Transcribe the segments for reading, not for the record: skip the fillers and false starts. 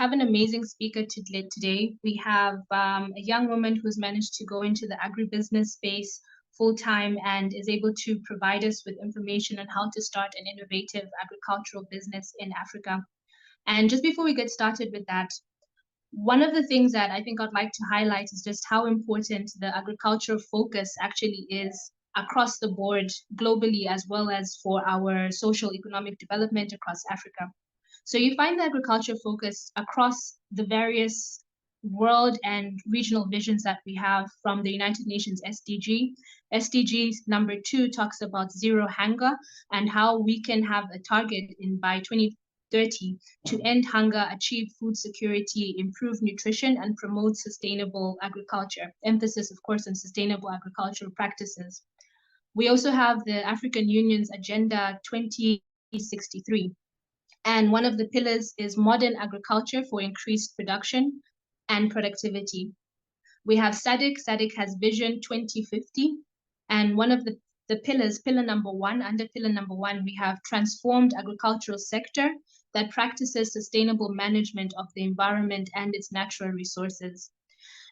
have an amazing speaker today. We have a young woman who's managed to go into the agribusiness space full-time and is able to provide us with information on how to start an innovative agricultural business in Africa. And just before we get started with that, one of the things that I think I'd like to highlight is just how important the agricultural focus actually is across the board globally, as well as for our social economic development across Africa. So you find the agriculture focus across the various world and regional visions that we have from the United Nations SDG. SDG number 2 talks about zero hunger and how we can have a target by 2030 to end hunger, achieve food security, improve nutrition, and promote sustainable agriculture. Emphasis, of course, on sustainable agricultural practices. We also have the African Union's Agenda 2063. And one of the pillars is modern agriculture for increased production and productivity. We have SADC. SADC has Vision 2050. And one of the pillars, under pillar number 1, we have transformed agricultural sector that practices sustainable management of the environment and its natural resources.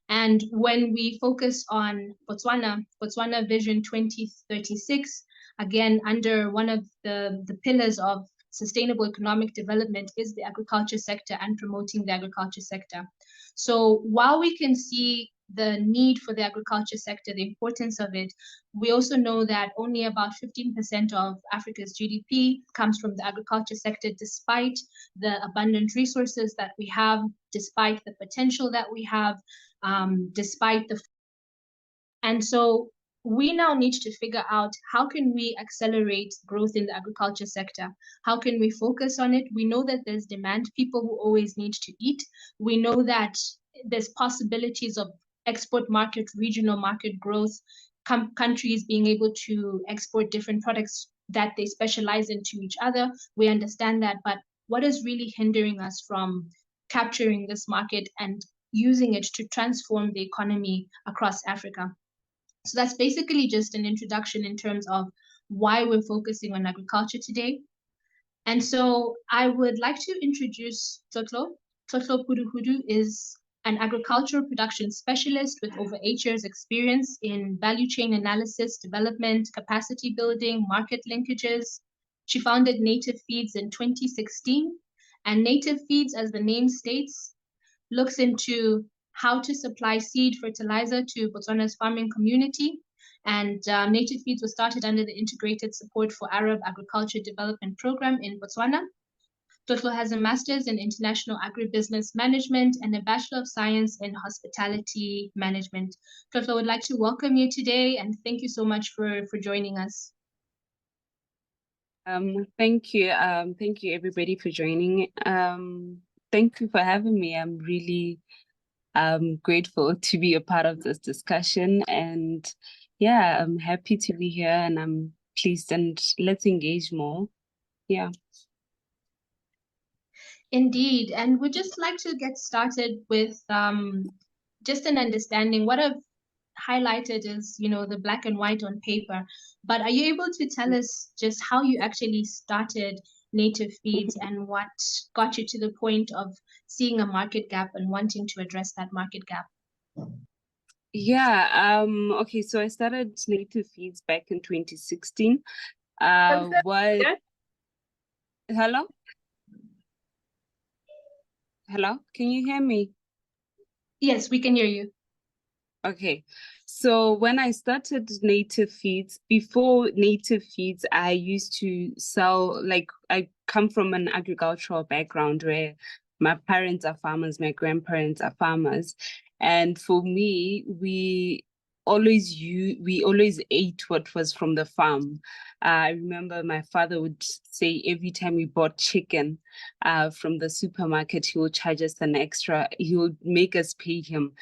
And when we focus on Botswana Vision 2036, again, under one of the pillars of sustainable economic development is the agriculture sector and promoting the agriculture sector. So while we can see the need for the agriculture sector, the importance of it, we also know that only about 15% of Africa's GDP comes from the agriculture sector, despite the abundant resources that we have, despite the potential that we have, and so we now need to figure out how can we accelerate growth in the agriculture sector? How can we focus on it? We know that there's demand, people who always need to eat. We know that there's possibilities of export market, regional market growth, countries being able to export different products that they specialize into each other. We understand that, but what is really hindering us from capturing this market and using it to transform the economy across Africa? So that's basically just an introduction in terms of why we're focusing on agriculture today. And so I would like to introduce Tlotlo. Tlotlo Phuduhudu is an agricultural production specialist with over 8 years experience in value chain analysis, development, capacity building, market linkages. She founded Native Feeds in 2016, and Native Feeds, as the name states, looks into how to supply seed fertilizer to Botswana's farming community. And Native Feeds was started under the Integrated Support for Arab Agriculture Development Program in Botswana. Tlotlo has a master's in international agribusiness management and a Bachelor of Science in hospitality management. Tlotlo, would like to welcome you today and thank you so much for joining us. Thank you. Thank you everybody for joining. Thank you for having me. I'm really grateful to be a part of this discussion, and yeah, I'm happy to be here and I'm pleased, and let's engage more. Yeah. Indeed, and we'd just like to get started with just an understanding. What I've highlighted is, the black and white on paper, but are you able to tell us just how you actually started Native Feeds and what got you to the point of seeing a market gap and wanting to address that market gap? Yeah, okay, so I started Native Feeds back in 2016. Hello? Hello, can you hear me? Yes, we can hear you. Okay, so when I started Native Feeds, before Native Feeds, I used to sell, I come from an agricultural background where my parents are farmers, my grandparents are farmers. And for me, we always ate what was from the farm. I remember my father would say every time we bought chicken from the supermarket, he would charge us an extra. He would make us pay him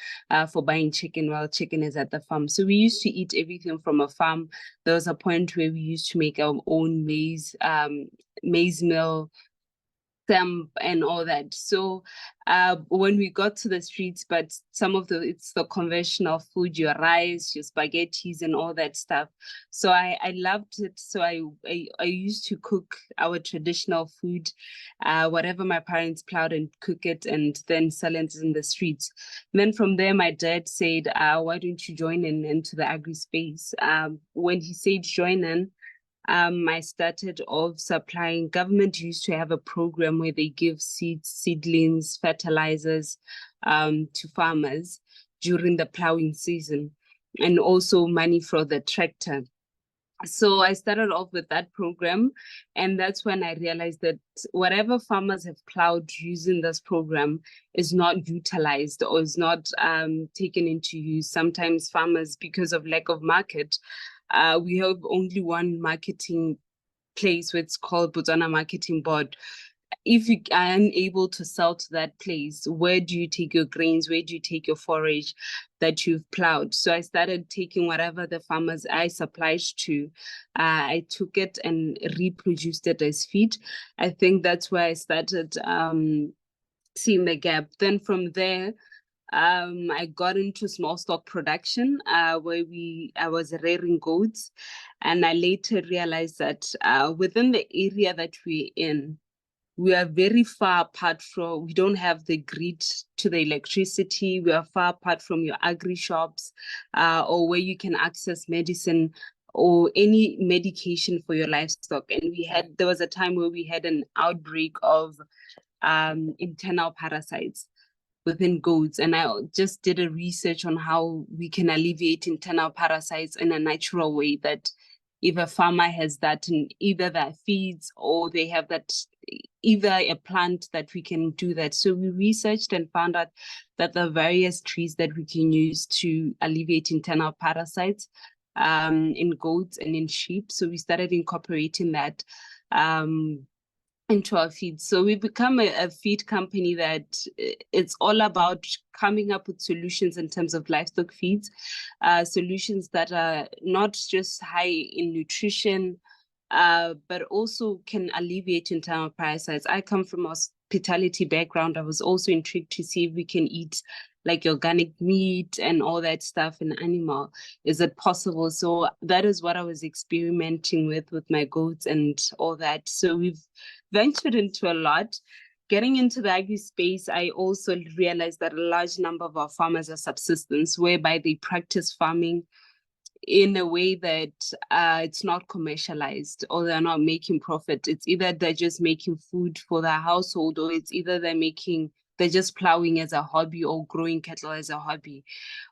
for buying chicken while chicken is at the farm. So we used to eat everything from a farm. There was a point where we used to make our own maize meal, stamp and all that. So when we got to the streets, but it's the conventional food, your rice, your spaghettis and all that stuff. So I loved it. So I used to cook our traditional food, whatever my parents plowed, and cook it and then sell it in the streets. And then from there, my dad said, why don't you join into the agri space? When he said join in, I started off supplying. Government used to have a program where they give seeds, seedlings, fertilizers to farmers during the plowing season, and also money for the tractor. So I started off with that program, and that's when I realized that whatever farmers have plowed using this program is not utilized or is not taken into use. Sometimes farmers, because of lack of market, we have only one marketing place, which is called Botswana Marketing Board. If you are unable to sell to that place, where do you take your grains? Where do you take your forage that you've plowed? So I started taking whatever the farmers I supplied to, I took it and reproduced it as feed. I think that's where I started seeing the gap. Then from there, I got into small stock production, where I was rearing goats, and I later realized that within the area that we're in, we are very far apart from, we don't have the grid to the electricity. We are far apart from your agri shops, or where you can access medicine or any medication for your livestock. And there was a time where we had an outbreak of internal parasites within goats, and I just did a research on how we can alleviate internal parasites in a natural way, that if a farmer has that in either their feeds or they have that, either a plant that we can do that. So we researched and found out that there are various trees that we can use to alleviate internal parasites in goats and in sheep. So we started incorporating that into our feed. So we've become a feed company that it's all about coming up with solutions in terms of livestock feeds, solutions that are not just high in nutrition, but also can alleviate internal parasites. I come from a hospitality background. I was also intrigued to see if we can eat like organic meat and all that stuff in animal. Is it possible? So that is what I was experimenting with my goats and all that. So we've ventured into a lot. Getting into the agri space, I also realized that a large number of our farmers are subsistence, whereby they practice farming in a way that it's not commercialized, or they're not making profit. It's either they're just making food for their household, or it's either they're just plowing as a hobby or growing cattle as a hobby,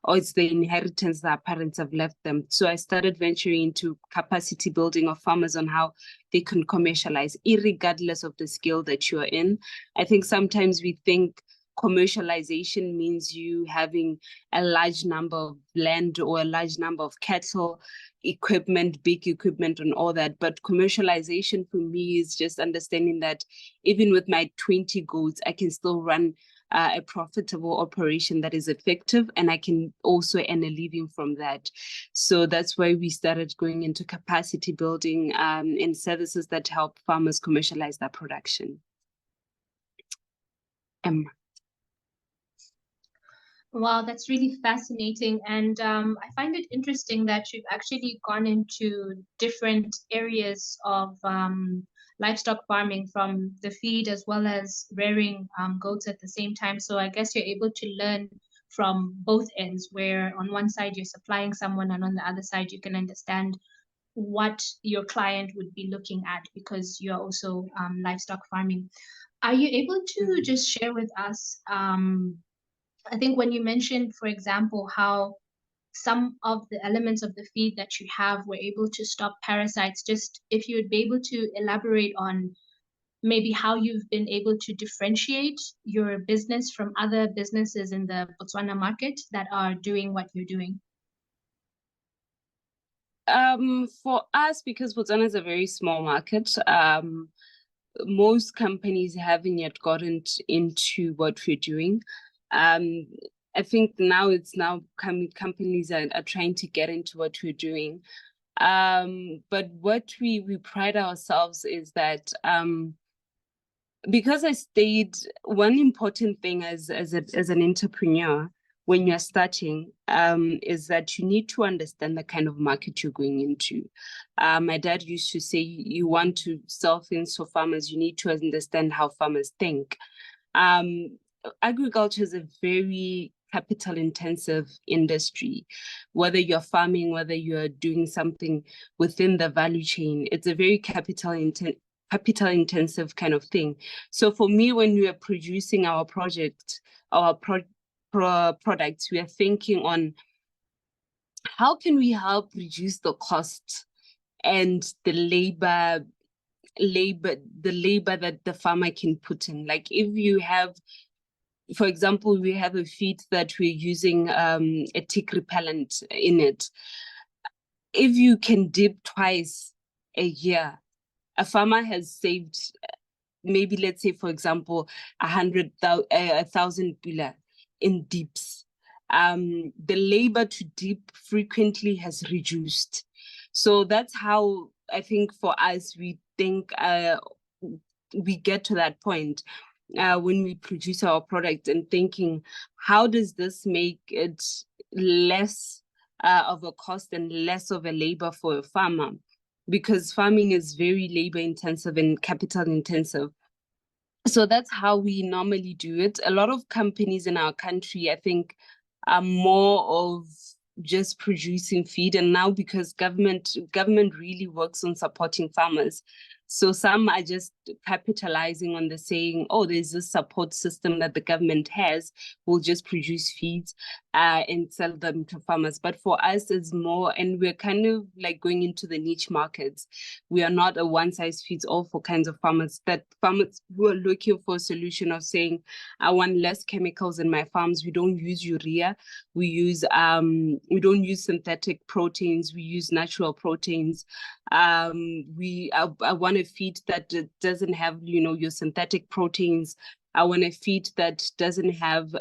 or it's the inheritance that parents have left them. So I started venturing into capacity building of farmers on how they can commercialize, irregardless of the skill that you're in. I think sometimes we think commercialization means you having a large number of land or a large number of cattle, equipment, big equipment and all that. But commercialization for me is just understanding that even with my 20 goats, I can still run a profitable operation that is effective, and I can also earn a living from that. So that's why we started going into capacity building and services that help farmers commercialize their production. Wow, that's really fascinating. And I find it interesting that you've actually gone into different areas of livestock farming, from the feed as well as rearing goats at the same time. So I guess you're able to learn from both ends, where on one side you're supplying someone, and on the other side you can understand what your client would be looking at, because you're also livestock farming. Are you able to just share with us I think when you mentioned, for example, how some of the elements of the feed that you have were able to stop parasites, just if you would be able to elaborate on maybe how you've been able to differentiate your business from other businesses in the Botswana market that are doing what you're doing. For us, because Botswana is a very small market, most companies haven't yet gotten into what we're doing. I think now companies are trying to get into what we're doing. But what we pride ourselves is that because I stayed, one important thing as an entrepreneur when you're starting is that you need to understand the kind of market you're going into. My dad used to say, you want to sell things for farmers, you need to understand how farmers think. Agriculture is a very capital intensive industry. Whether you're farming, whether you're doing something within the value chain, it's a very capital intensive kind of thing. So for me, when we are producing our project, our products, we are thinking on how can we help reduce the cost and the labor that the farmer can put in. Like if you have, for example, we have a feed that we're using a tick repellent in it. If you can dip twice a year, a farmer has saved maybe, let's say, for example, 1,000 pula in dips. The labor to dip frequently has reduced. So that's how I think for us, we think we get to that point when we produce our product and thinking, how does this make it less of a cost and less of a labor for a farmer? Because farming is very labor intensive and capital intensive. So that's how we normally do it. A lot of companies in our country, I think, are more of just producing feed. And now because government really works on supporting farmers. So some are just capitalizing on the saying, oh, there's this support system that the government has, we'll just produce feeds and sell them to farmers. But for us, it's more, and we're kind of like going into the niche markets. We are not a one size fits all for kinds of farmers, that farmers who are looking for a solution of saying, I want less chemicals in my farms. We don't use urea. We don't use synthetic proteins. We use natural proteins. I want a feed that doesn't have, your synthetic proteins. I want a feed that doesn't have,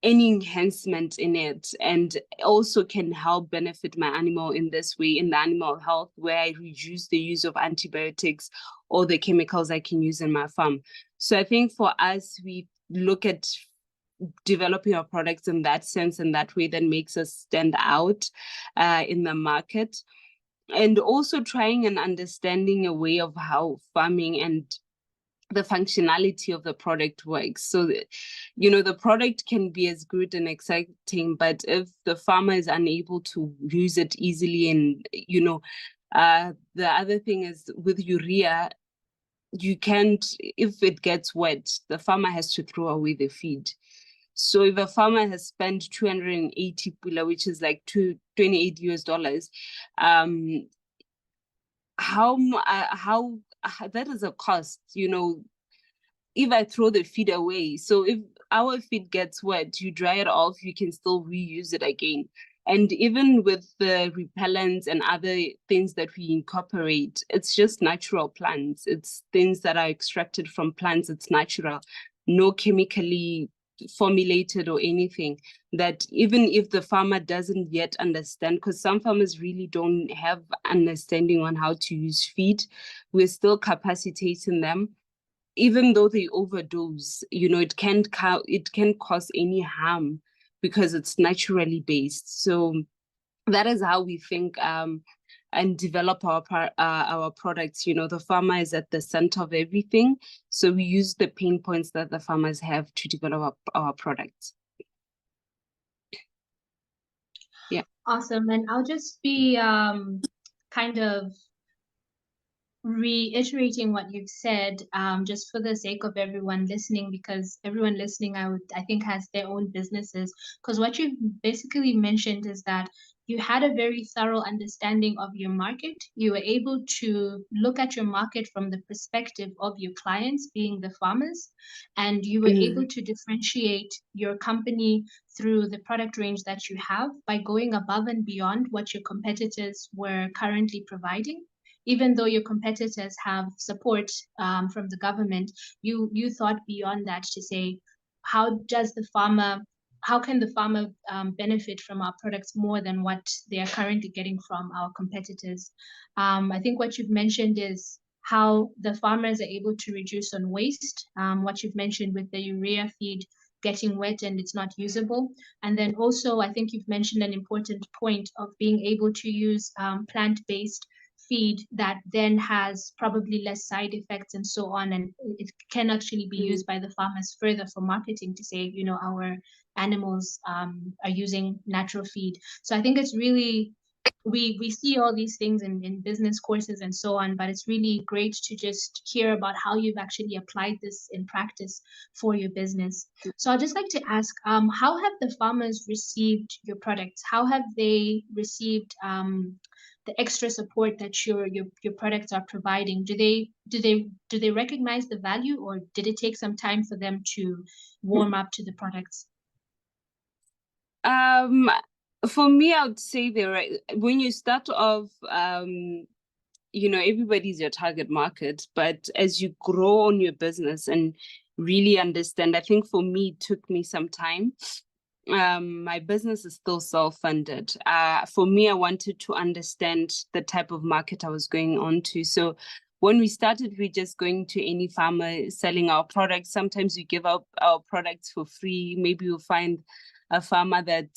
any enhancement in it, and also can help benefit my animal in this way, in the animal health, where I reduce the use of antibiotics or the chemicals I can use in my farm. So I think for us, we look at developing our products in that sense, and that way that makes us stand out in the market. And also trying and understanding a way of how farming and the functionality of the product works. So, the product can be as good and exciting, but if the farmer is unable to use it easily, and, the other thing is with urea, you can't, if it gets wet, the farmer has to throw away the feed. So if a farmer has spent 280 pula, which is like $28 US, how that is a cost, if I throw the feed away. So if our feed gets wet, you dry it off, you can still reuse it again. And even with the repellents and other things that we incorporate, it's just natural plants. It's things that are extracted from plants. It's natural, no chemically formulated or anything. That even if the farmer doesn't yet understand, because some farmers really don't have understanding on how to use feed, we're still capacitating them. Even though they overdose, it can cause any harm because it's naturally based. So that is how we think and develop our products. The farmer is at the center of everything. So we use the pain points that the farmers have to develop our products. Yeah. Awesome. And I'll just be kind of reiterating what you've said, just for the sake of everyone listening, because everyone listening, I think, has their own businesses. Because what you've basically mentioned is that you had a very thorough understanding of your market. You were able to look at your market from the perspective of your clients, being the farmers, and you were able to differentiate your company through the product range that you have by going above and beyond what your competitors were currently providing. Even though your competitors have support from the government, you thought beyond that to say, how can the farmer benefit from our products more than what they are currently getting from our competitors? I think what you've mentioned is how the farmers are able to reduce on waste, what you've mentioned with the urea feed getting wet and it's not usable. And then also, I think you've mentioned an important point of being able to use plant-based feed that then has probably less side effects and so on. And it can actually be used by the farmers further for marketing to say, you know, our animals are using natural feed. So I think it's really, we see all these things in business courses and so on, but it's really great to just hear about how you've actually applied this in practice for your business. So I'd just like to ask, how have the farmers received your products? How have they received the extra support that your products are providing? Do they recognize the value, or did it take some time for them to warm up to the products? For me, I would say when you start off, you know, everybody's your target market, but as you grow on your business and really understand, I think for me, it took me some time. My business is still self-funded. For me, I wanted to understand the type of market I was going on to. So when we started, we just going to any farmer selling our products. Sometimes we give up our products for free. Maybe you'll find a farmer that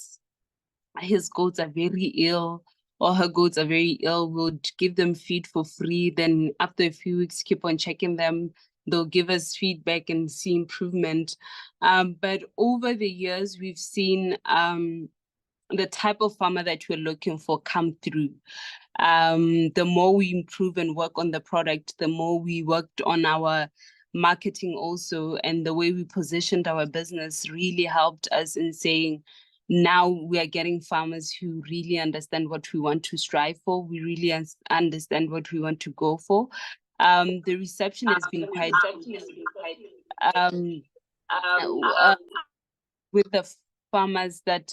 his goats are very ill or her goats are very ill. We'll give them feed for free. Then after a few weeks, keep on checking them. They'll give us feedback and see improvement. But over the years, we've seen the type of farmer that we're looking for come through. The more we improve and work on the product, the more we worked on our marketing also, and the way we positioned our business really helped us in saying, now we are getting farmers who really understand what we want to strive for. We really understand what we want to go for. The reception has been quite with the farmers that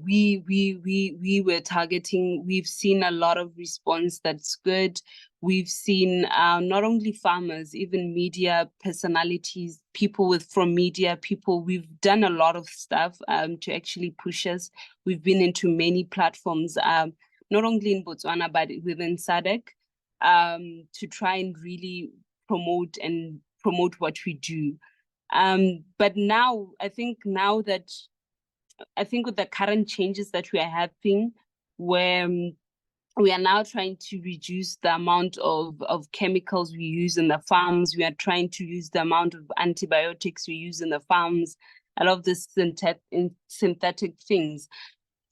we were targeting. We've seen a lot of response that's good. We've seen not only farmers, even media personalities, people from media, people. We've done a lot of stuff to actually push us. We've been into many platforms, not only in Botswana, but within SADC, to try and really promote what we do. But now, I think with the current changes that we are having, where we are now trying to reduce the amount of chemicals we use in the farms. We are trying to use the amount of antibiotics we use in the farms, a lot of the synthetic things.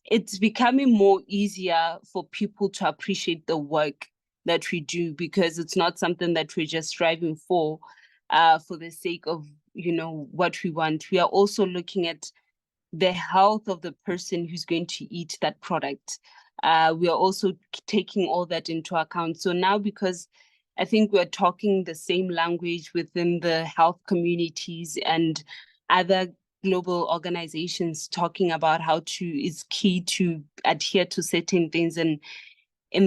It's becoming more easier for people to appreciate the work that we do, because it's not something that we're just striving for the sake of, you know, what we want. We are also looking at the health of the person who's going to eat that product. We are also taking all that into account. So now, because I think we're talking the same language within the health communities and other global organizations talking about it's key to adhere to certain things in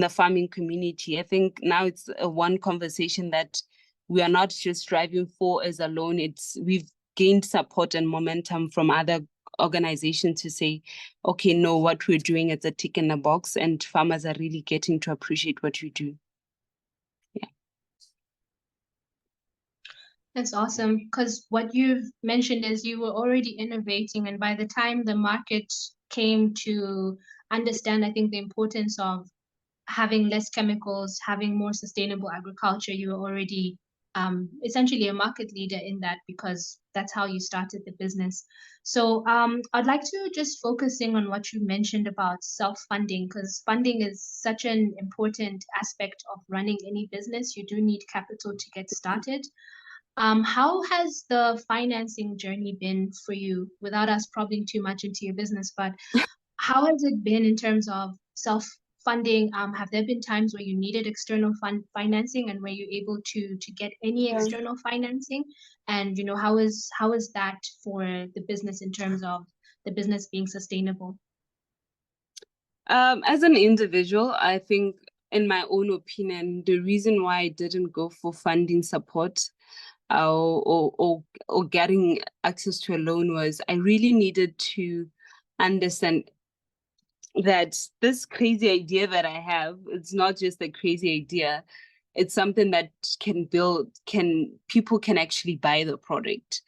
the farming community. I think now it's one conversation that we are not just striving for as alone. We've gained support and momentum from other organizations to say, okay, no, what we're doing is a tick in the box, and farmers are really getting to appreciate what we do. Yeah. That's awesome, because what you've mentioned is you were already innovating, and by the time the market came to understand, I think, the importance of having less chemicals, having more sustainable agriculture, you were already essentially a market leader in that, because that's how you started the business. So I'd like to just focusing on what you mentioned about self-funding, because funding is such an important aspect of running any business. You do need capital to get started. How has the financing journey been for you, without us probing too much into your business, but how has it been in terms of self-funding? Have there been times where you needed external financing, and were you able to get any external financing? And you know, how is that for the business in terms of the business being sustainable? As an individual, I think, in my own opinion, the reason why I didn't go for funding support or getting access to a loan was I really needed to understand that this crazy idea that I have, it's not just a crazy idea. it's something that people can actually buy the product.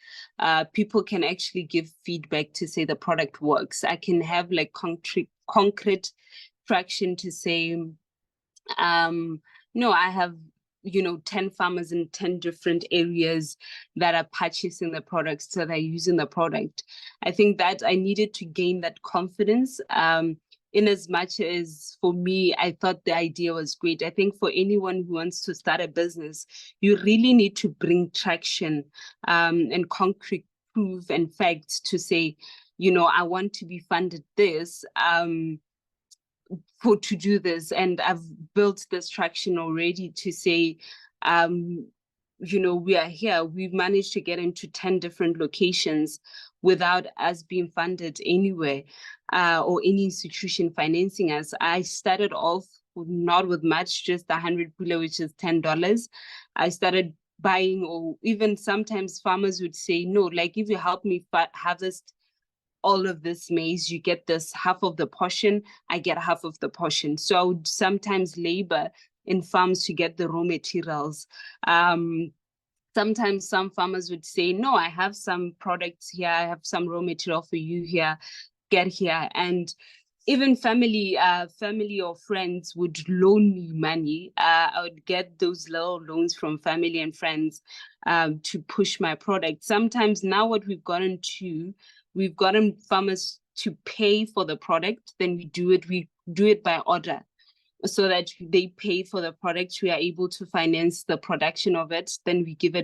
People can actually give feedback to say the product works. I can have like concrete traction to say, no, I have 10 farmers in 10 different areas that are purchasing the products, that are using the product. I think that I needed to gain that confidence. In as much as for me, I thought the idea was great. I think for anyone who wants to start a business, you really need to bring traction and concrete proof and facts to say, I want to be funded this. To do this, and I've built this traction already to say, we are here. We've managed to get into 10 different locations without us being funded anywhere or any institution financing us. I started off not with much, just 100 pula, which is $10. I started buying, or even sometimes farmers would say, no, like if you help me harvest all of this maize, you get this half of the portion, I get half of the portion. So I would sometimes labor in farms to get the raw materials. Sometimes some farmers would say, no, I have some products here, I have some raw material for you here, get here. And even family or friends would loan me money. I would get those little loans from family and friends to push my product. Sometimes now what we've gotten farmers to pay for the product, then we do it by order, so that they pay for the product. We are able to finance the production of it. Then we give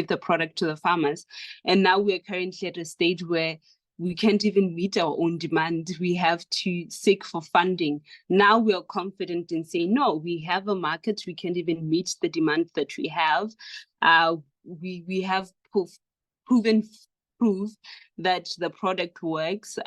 the product to the farmers. And now we're currently at a stage where we can't even meet our own demand. We have to seek for funding. Now we are confident in saying, no, we have a market. We can't even meet the demand that we have. We have proven proof that the product works.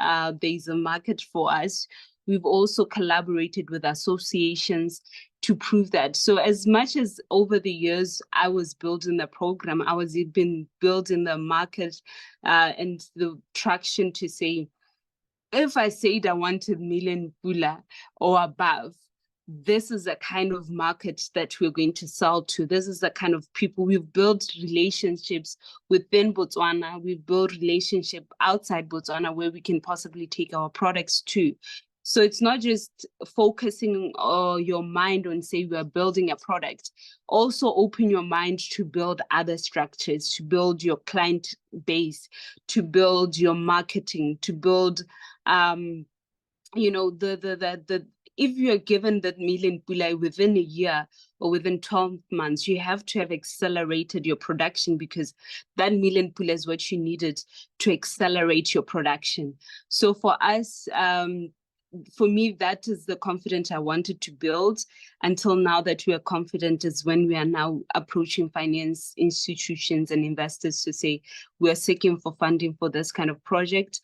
There's a market for us. We've also collaborated with associations to prove that. So as much as over the years I was building the program, I was even building the market and the traction to say, if I said I wanted million pula or above, this is the kind of market that we're going to sell to. This is the kind of people. We've built relationships within Botswana. We've built relationship outside Botswana where we can possibly take our products to. So it's not just focusing your mind on, say, we are building a product. Also open your mind to build other structures, to build your client base, to build your marketing, to build, if you're given that million pula within a year or within 12 months, you have to have accelerated your production, because that million pula is what you needed to accelerate your production. So for us, for me, that is the confidence I wanted to build. Until now that we are confident is when we are now approaching finance institutions and investors to say, we are seeking for funding for this kind of project.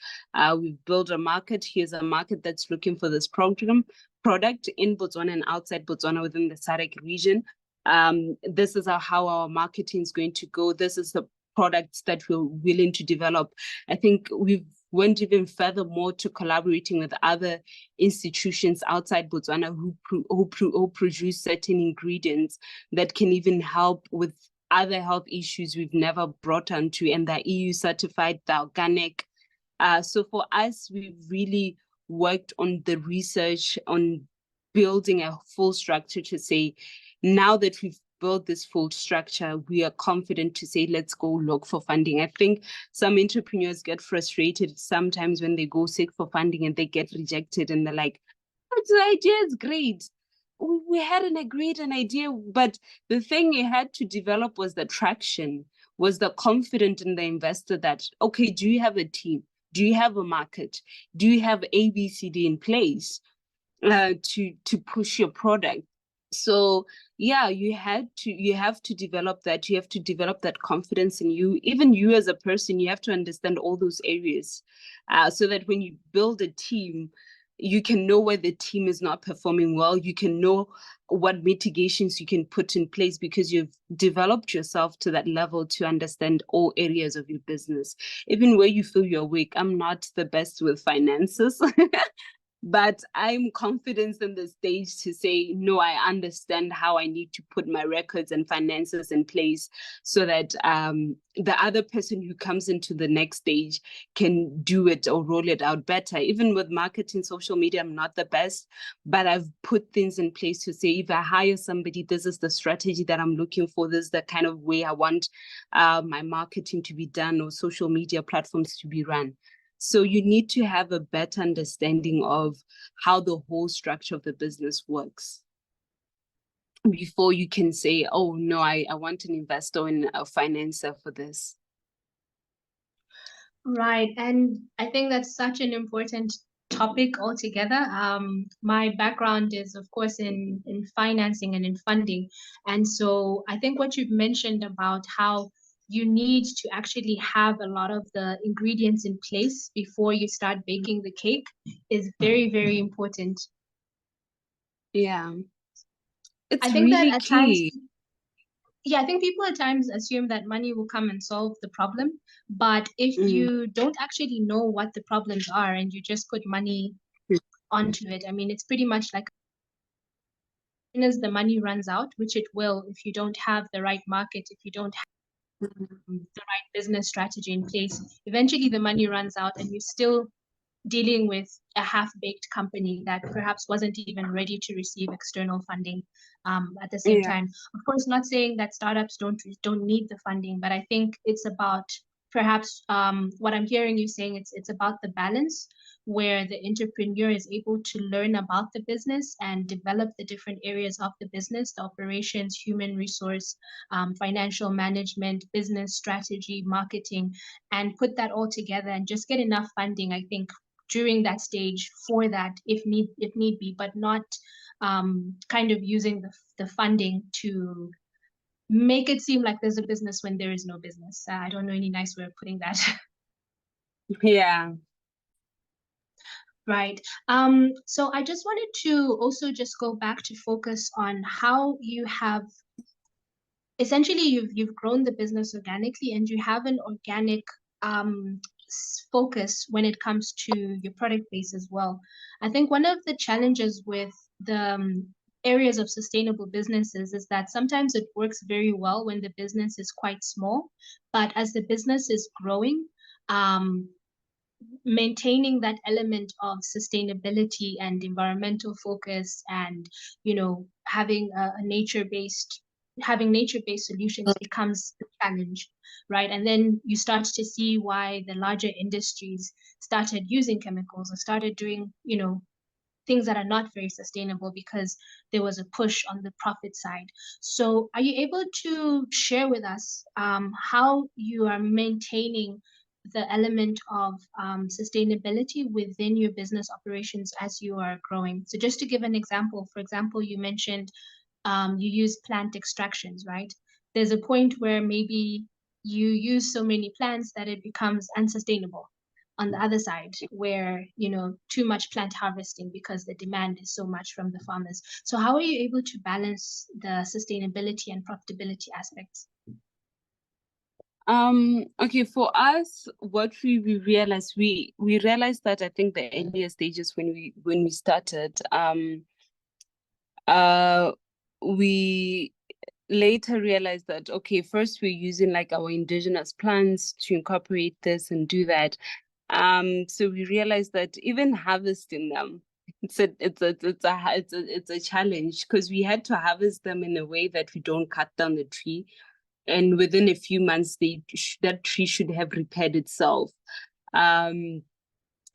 We've built a market. Here's a market that's looking for this product in Botswana and outside Botswana within the SADC region. This is how our marketing is going to go. This is the products that we're willing to develop. I think we've went even further more to collaborating with other institutions outside Botswana who produce certain ingredients that can even help with other health issues we've never brought onto, and they're EU certified, they're organic. So for us, we've really worked on the research, on building a full structure to say, now that we've build this full structure, we are confident to say, let's go look for funding. I think some entrepreneurs get frustrated sometimes when they go seek for funding and they get rejected, and they're like, the idea is great. We had an idea, but the thing you had to develop was the traction, was the confidence in the investor that, okay, do you have a team? Do you have a market? Do you have ABCD in place to push your product? So yeah, you have to develop that. You have to develop that confidence in you. Even you as a person, you have to understand all those areas, so that when you build a team, you can know where the team is not performing well. You can know what mitigations you can put in place, because you've developed yourself to that level to understand all areas of your business. Even where you feel you're weak. I'm not the best with finances. But I'm confident in the stage to say, no, I understand how I need to put my records and finances in place so that the other person who comes into the next stage can do it or roll it out better. Even with marketing, social media, I'm not the best, but I've put things in place to say, if I hire somebody, this is the strategy that I'm looking for. This is the kind of way I want my marketing to be done or social media platforms to be run. So you need to have a better understanding of how the whole structure of the business works before you can say, oh, no, I want an investor and a financer for this. Right. And I think that's such an important topic altogether. My background is, of course, in financing and in funding. And so I think what you've mentioned about how you need to actually have a lot of the ingredients in place before you start baking the cake is very, very important. Yeah. It's I think that really at times, key. yeah, I think people at times assume that money will come and solve the problem. But if you don't actually know what the problems are and you just put money onto it, I mean, it's pretty much like as soon as the money runs out, which it will if you don't have the right market, if you don't have the right business strategy in place, eventually the money runs out and you're still dealing with a half-baked company that perhaps wasn't even ready to receive external funding at the same Yeah. time. Of course, not saying that startups don't need the funding, but I think it's about perhaps what I'm hearing you saying. It's about the balance where the entrepreneur is able to learn about the business and develop the different areas of the business, the operations, human resource, financial management, business strategy, marketing, and put that all together and just get enough funding, I think, during that stage for that if need be, but not kind of using the funding to make it seem like there's a business when there is no business. I don't know any nice way of putting that. Yeah. Right. So I just wanted to also just go back to focus on how you have essentially you've grown the business organically and you have an organic focus when it comes to your product base as well. I think one of the challenges with the areas of sustainable businesses is that sometimes it works very well when the business is quite small, but as the business is growing, um, maintaining that element of sustainability and environmental focus and having a nature-based solutions becomes a challenge, right? And then you start to see why the larger industries started using chemicals or started doing things that are not very sustainable because there was a push on the profit side. So are you able to share with us how you are maintaining the element of sustainability within your business operations as you are growing? So just to give an example, for example, you mentioned you use plant extractions, right? There's a point where maybe you use so many plants that it becomes unsustainable. On the other side, where too much plant harvesting because the demand is so much from the farmers. So how are you able to balance the sustainability and profitability aspects? Okay, for us, what we realized, we realized that I think the earlier stages when we started, we later realized that, okay, first we're using like our indigenous plants to incorporate this and do that. So we realized that even harvesting them, it's a challenge because we had to harvest them in a way that we don't cut down the tree, and within a few months that tree should have repaired itself.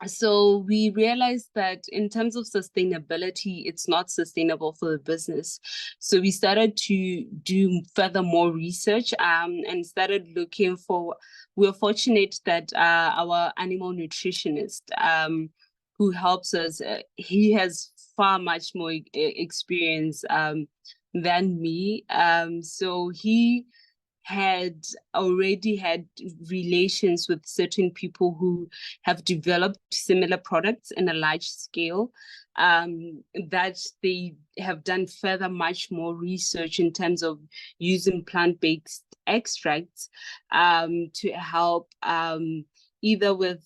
So we realized that in terms of sustainability, it's not sustainable for the business. So we started to do further more research and started looking for, we're fortunate that our animal nutritionist who helps us, he has far much more experience than me. So he had already had relations with certain people who have developed similar products in a large scale, that they have done further much more research in terms of using plant-based extracts to help either with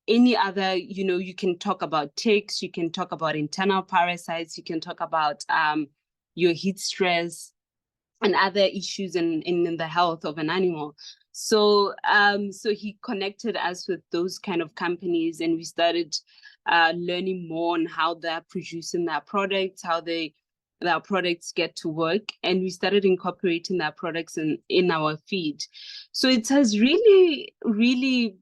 any other, you can talk about ticks, you can talk about internal parasites, you can talk about your heat stress and other issues in the health of an animal. So so he connected us with those kind of companies, and we started learning more on how they're producing their products, how their products get to work, and we started incorporating their products in our feed. So it has really, really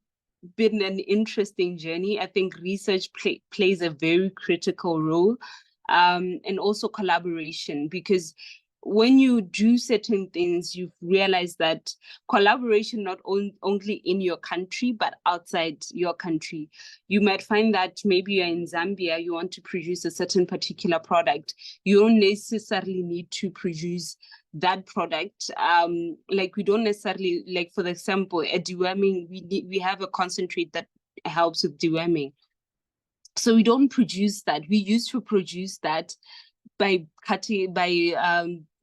been an interesting journey. I think research plays a very critical role, and also collaboration, because when you do certain things, you realize that collaboration not only in your country, but outside your country. You might find that maybe you're in Zambia, you want to produce a certain particular product. You don't necessarily need to produce that product. Like we don't necessarily, like for example, a deworming, we have a concentrate that helps with deworming. So we don't produce that. We used to produce that by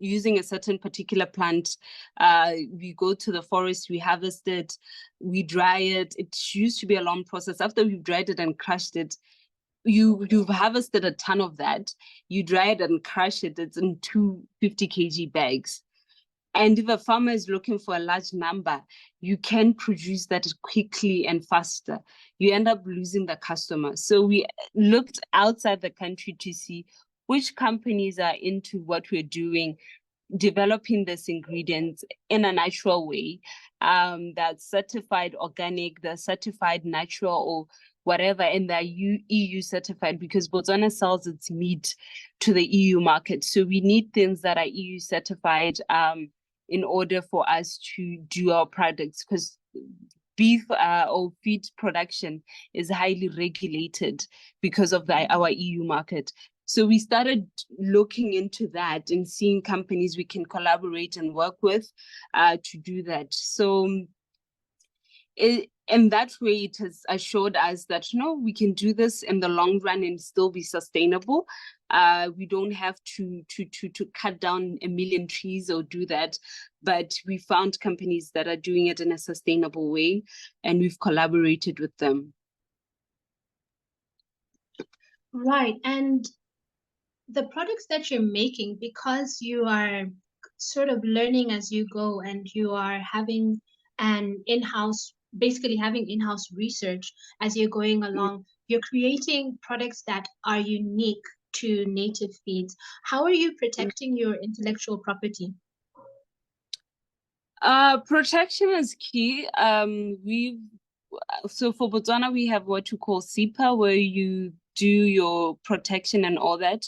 using a certain particular plant. We go to the forest, we harvest it, we dry it. It used to be a long process. After we've dried it and crushed it, you've harvested a ton of that. You dry it and crush it. It's in 250 kg bags. And if a farmer is looking for a large number, you can produce that quickly and faster. You end up losing the customer. So we looked outside the country to see which companies are into what we're doing, developing this ingredients in a natural way, that's certified organic, that's certified natural, or whatever, and they're EU certified, because Botswana sells its meat to the EU market. So we need things that are EU certified in order for us to do our products, because beef or feed production is highly regulated because of our EU market. So we started looking into that and seeing companies we can collaborate and work with to do that. So in that way, it has assured us that, we can do this in the long run and still be sustainable. We don't have to cut down 1 million trees or do that, but we found companies that are doing it in a sustainable way, and we've collaborated with them. Right. And the products that you're making, because you are sort of learning as you go and you are having basically having in-house research as you're going along, you're creating products that are unique to native feeds. How are you protecting your intellectual property? Protection is key. So for Botswana, we have what you call SIPA, where you do your protection and all that.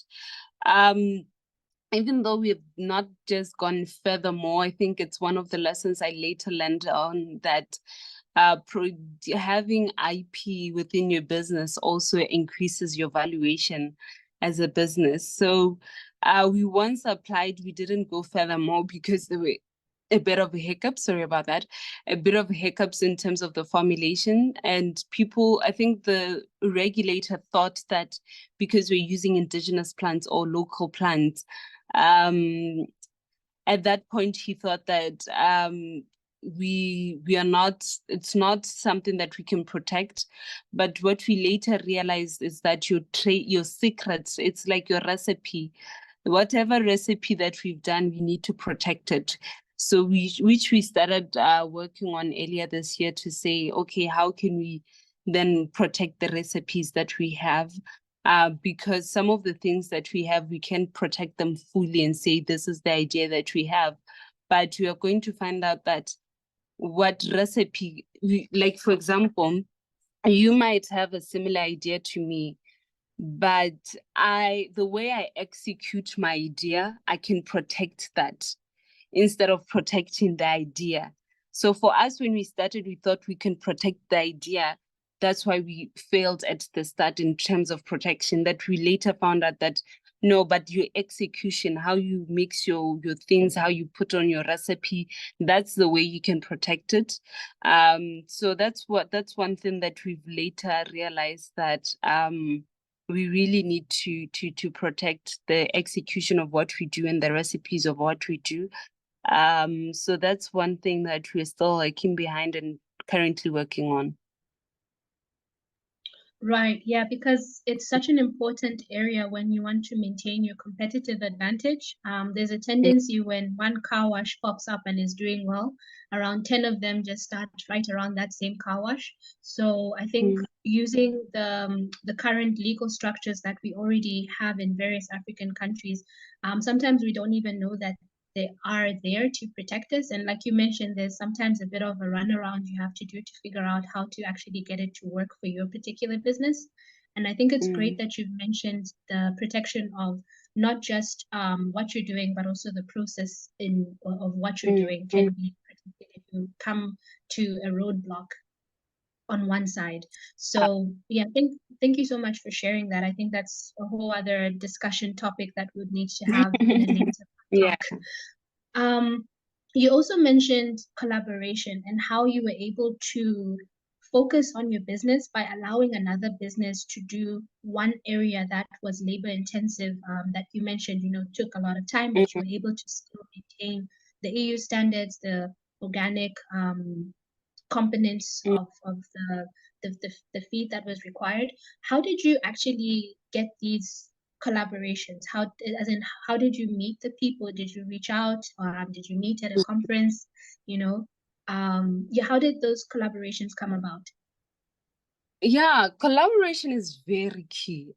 Even though we have not just gone furthermore, I think it's one of the lessons I later learned on that having IP within your business also increases your valuation as a business. So we once applied, we didn't go furthermore because there were a bit of a hiccup, sorry about that, a bit of hiccups in terms of the formulation. And people, I think the regulator thought that because we're using indigenous plants or local plants, at that point he thought that we are not, it's not something that we can protect. But what we later realized is that your secrets, it's like your recipe. Whatever recipe that we've done, we need to protect it. So which we started working on earlier this year to say, okay, how can we then protect the recipes that we have? Because some of the things that we have, we can protect them fully and say, this is the idea that we have. But we are going to find out that what recipe, like for example, you might have a similar idea to me, but the way I execute my idea, I can protect that instead of protecting the idea. So for us, when we started, we thought we can protect the idea. That's why we failed at the start in terms of protection, that we later found out that no, but your execution, how you mix your things, how you put on your recipe, that's the way you can protect it. So that's one thing that we've later realized, that we really need to protect the execution of what we do and the recipes of what we do. So that's one thing that we're still lagging behind and currently working on. Right. Yeah, because it's such an important area when you want to maintain your competitive advantage. There's a tendency when one car wash pops up and is doing well, around 10 of them just start right around that same car wash. So I think Mm, using the current legal structures that we already have in various African countries, sometimes we don't even know that they are there to protect us. And like you mentioned, there's sometimes a bit of a runaround you have to do to figure out how to actually get it to work for your particular business. And I think it's great mm, that you've mentioned the protection of not just what you're doing, but also the process of what you're mm, doing can mm. be protected if you come to a roadblock on one side. Uh, So yeah, thank you so much for sharing that. I think that's a whole other discussion topic that we would need to have in a later yeah. talk. Um, you also mentioned collaboration and how you were able to focus on your business by allowing another business to do one area that was labor intensive, that you mentioned, took a lot of time, but you Mm, were able to still maintain the EU standards, the organic components mm. of the feed that was required. How did you actually get these collaborations? As in, how did you meet the people? Did you reach out? Did you meet at a conference? You know, yeah, how did those collaborations come about? Yeah, collaboration is very key.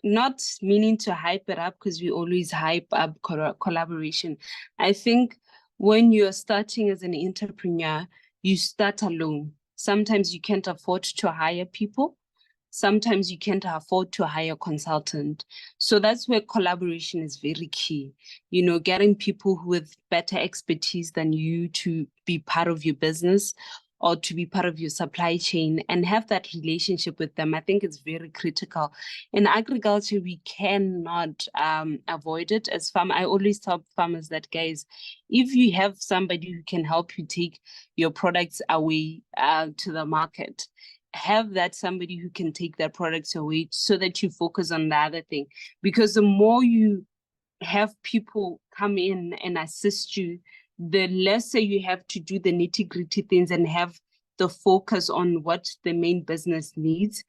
Not meaning to hype it up because we always hype up collaboration. I think when you're starting as an entrepreneur, you start alone. Sometimes you can't afford to hire people. Sometimes you can't afford to hire a consultant. So that's where collaboration is very key. Getting people with better expertise than you to be part of your business or to be part of your supply chain and have that relationship with them, I think is very critical. In agriculture, we cannot avoid it. As I always tell farmers that, guys, if you have somebody who can help you take your products away to the market, have that somebody who can take their products away so that you focus on the other thing. Because the more you have people come in and assist you, the lesser you have to do the nitty-gritty things and have the focus on what the main business needs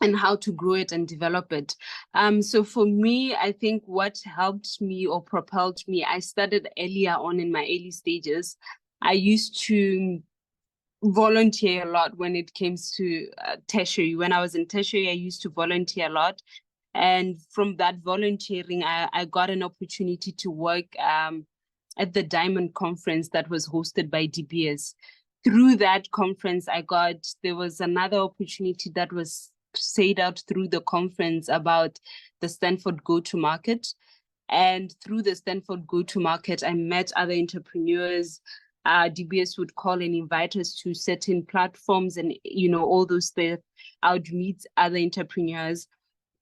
and how to grow it and develop it. So for me, I think what helped me or propelled me, I started earlier on in my early stages. I used to volunteer a lot when it comes to tertiary. When I was in tertiary, I used to volunteer a lot. And from that volunteering, I got an opportunity to work at the Diamond Conference that was hosted by DBS. Through that conference, there was another opportunity that was said out through the conference about the Stanford Go-to-Market. And through the Stanford Go-to-Market, I met other entrepreneurs. DBS would call and invite us to certain platforms and, all those things. I would meet other entrepreneurs.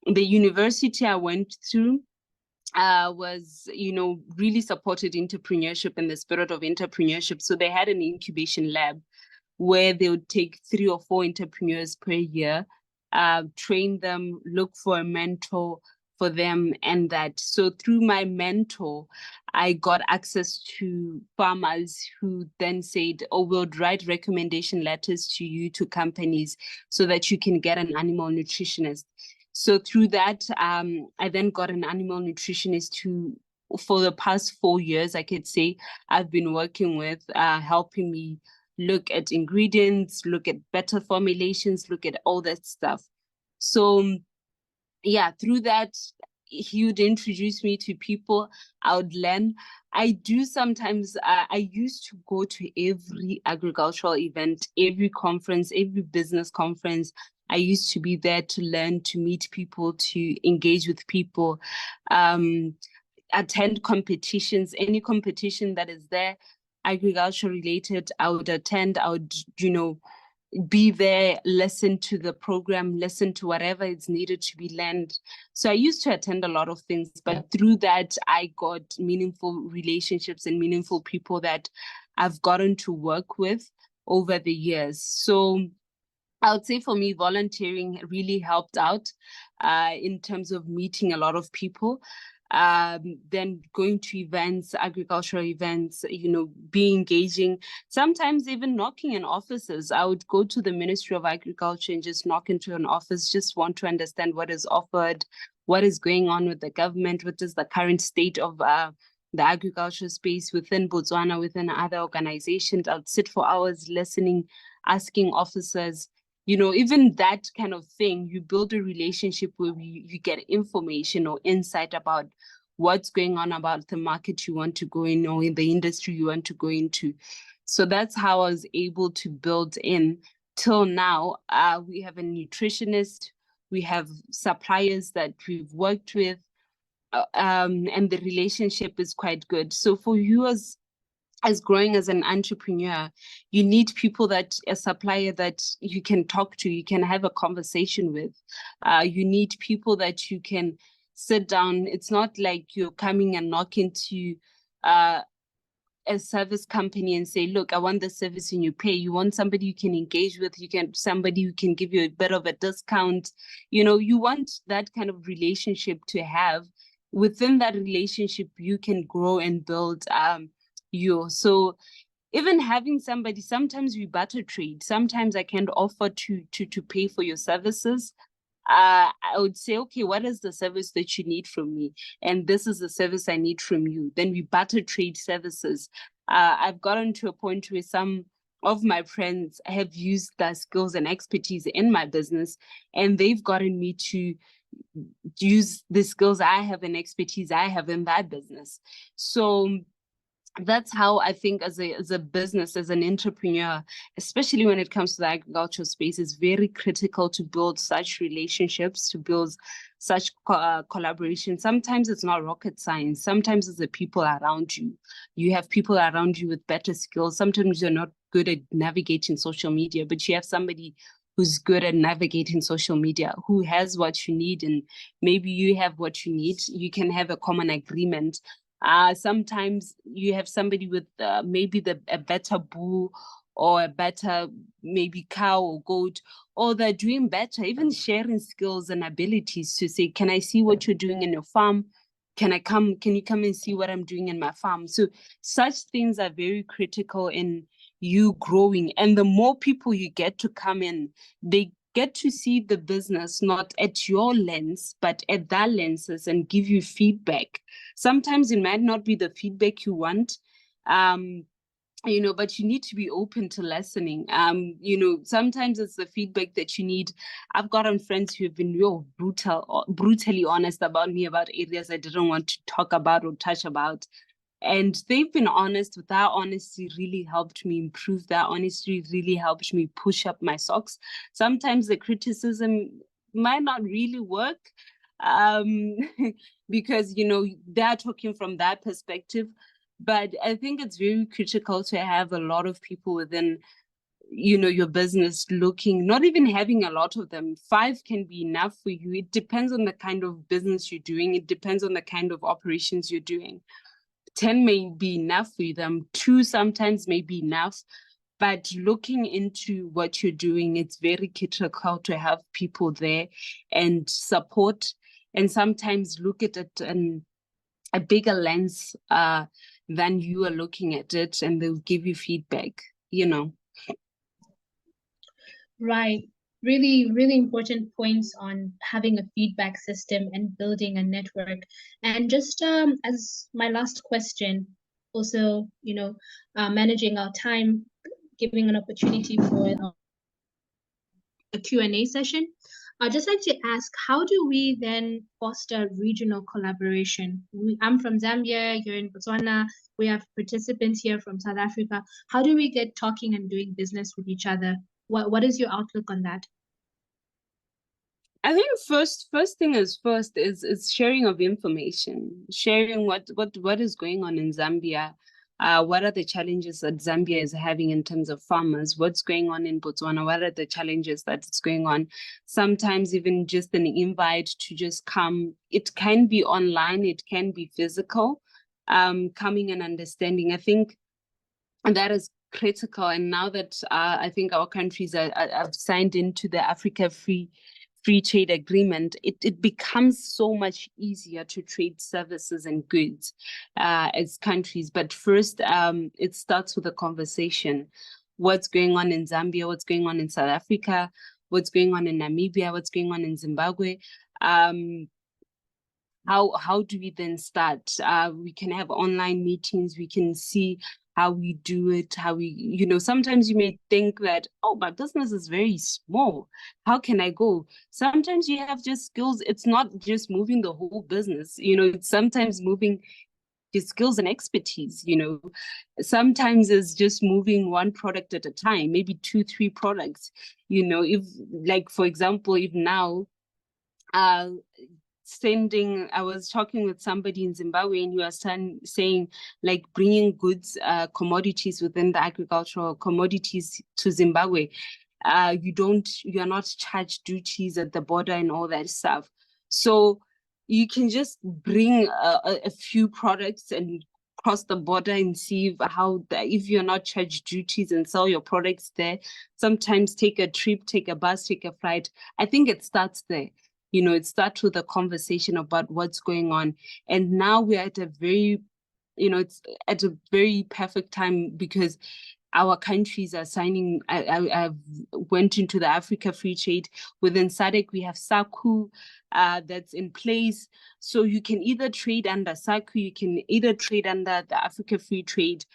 The university I went through was, really supported entrepreneurship and the spirit of entrepreneurship. So they had an incubation lab where they would take 3 or 4 entrepreneurs per year, train them, look for a mentor for them, and that. So through my mentor, I got access to farmers who then said, oh, we'll write recommendation letters to you, to companies, so that you can get an animal nutritionist. So through that, I then got an animal nutritionist who, for the past 4 years, I could say, I've been working with, helping me look at ingredients, look at better formulations, look at all that stuff. So yeah, through that, he would introduce me to people. I would learn. I do sometimes, I used to go to every agricultural event, every conference, every business conference. I used to be there to learn, to meet people, to engage with people, attend competitions, any competition that is there, agriculture related, I would attend. I would, be there, listen to the program, listen to whatever is needed to be learned. So I used to attend a lot of things, but through that, I got meaningful relationships and meaningful people that I've gotten to work with over the years. So I would say for me, volunteering really helped out in terms of meeting a lot of people. then going to events, agricultural events, be engaging, sometimes even knocking in offices. I would go to the Ministry of Agriculture and just knock into an office, just want to understand what is offered, what is going on with the government, what is the current state of the agriculture space within Botswana, within other organizations. I'll sit for hours listening, asking officers, even that kind of thing. You build a relationship where you get information or insight about what's going on about the market you want to go in or in the industry you want to go into. So that's how I was able to build in till now. We have a nutritionist, we have suppliers that we've worked with, and the relationship is quite good. So for you as growing as an entrepreneur, you need people a supplier that you can talk to, you can have a conversation with. You need people that you can sit down. It's not like you're coming and knocking to a service company and say, look, I want the service and you pay. You want somebody you can engage with, somebody who can give you a bit of a discount. You want that kind of relationship to have. Within that relationship, you can grow and build so even having somebody, sometimes we barter trade. Sometimes I can't offer to pay for your services. I would say, okay, what is the service that you need from me? And this is the service I need from you. Then we barter trade services. I've gotten to a point where some of my friends have used their skills and expertise in my business, and they've gotten me to use the skills I have and expertise I have in that business. So that's how I think as a business, as an entrepreneur, especially when it comes to the agricultural space, it's very critical to build such relationships, to build such collaboration. Sometimes it's not rocket science. Sometimes it's the people around you. You have people around you with better skills. Sometimes you're not good at navigating social media, but you have somebody who's good at navigating social media, who has what you need, and maybe you have what you need. You can have a common agreement. Sometimes you have somebody with maybe a better bull or a better maybe cow or goat, or they're doing better, even sharing skills and abilities to say, can I see what you're doing in your farm? Can you come and see what I'm doing in my farm? So such things are very critical in you growing. And the more people you get to come in, they get to see the business not at your lens, but at their lenses and give you feedback. Sometimes it might not be the feedback you want, but you need to be open to listening. Sometimes it's the feedback that you need. I've gotten friends who have been brutally honest about me about areas I didn't want to talk about or touch about. And they've been honest. With that honesty really helped me improve. That honesty really helped me push up my socks. Sometimes the criticism might not really work because, they're talking from that perspective. But I think it's very critical to have a lot of people within, your business looking, not even having a lot of them. 5 can be enough for you. It depends on the kind of business you're doing. It depends on the kind of operations you're doing. 10 may be enough for them. 2 sometimes may be enough. But looking into what you're doing, it's very critical to have people there and support, and sometimes look at it in a bigger lens than you are looking at it, and they'll give you feedback, Right. Really, really important points on having a feedback system and building a network. And just as my last question, also, managing our time, giving an opportunity for a Q&A session. I'd just like to ask, how do we then foster regional collaboration? I'm from Zambia, you're in Botswana, we have participants here from South Africa. How do we get talking and doing business with each other? What is your outlook on that? I think first thing is sharing of information, sharing what is going on in Zambia. What are the challenges that Zambia is having in terms of farmers? What's going on in Botswana? What are the challenges that's going on? Sometimes even just an invite to just come. It can be online, it can be physical. Coming and understanding. I think that is critical. And now that I think our countries have signed into the Africa Free free trade agreement, it becomes so much easier to trade services and goods as countries. But first, it starts with a conversation. What's going on in Zambia? What's going on in South Africa? What's going on in Namibia? What's going on in Zimbabwe? How do we then start? We can have online meetings. We can see how we do it, how we, sometimes you may think that, oh, my business is very small. How can I go? Sometimes you have just skills. It's not just moving the whole business, it's sometimes moving your skills and expertise, sometimes it's just moving one product at a time, maybe 2-3 products, if, like, for example, if now, I was talking with somebody in Zimbabwe, and he was saying, like, bringing goods, commodities within the agricultural commodities to Zimbabwe. You're not charged duties at the border and all that stuff. So you can just bring a few products and cross the border and see if you're not charged duties and sell your products there. Sometimes take a trip, take a bus, take a flight. I think it starts there. It starts with a conversation about what's going on. And now we're at a very, it's at a very perfect time, because our countries are signing. I went into the Africa Free Trade. Within SADC, we have SACU that's in place. So you can either trade under SACU, you can either trade under the Africa Free Trade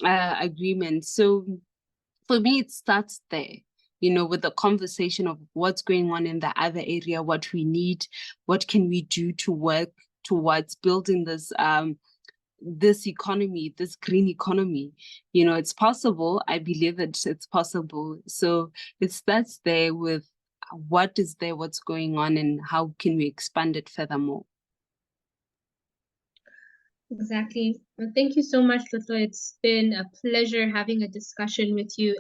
Agreement. So for me, it starts there, with the conversation of what's going on in the other area, what we need, what can we do to work towards building this this economy, this green economy. It's possible. I believe it's possible. So it starts there with what is there, what's going on, and how can we expand it furthermore. Exactly. Well, thank you so much, Tlotlo. It's been a pleasure having a discussion with you.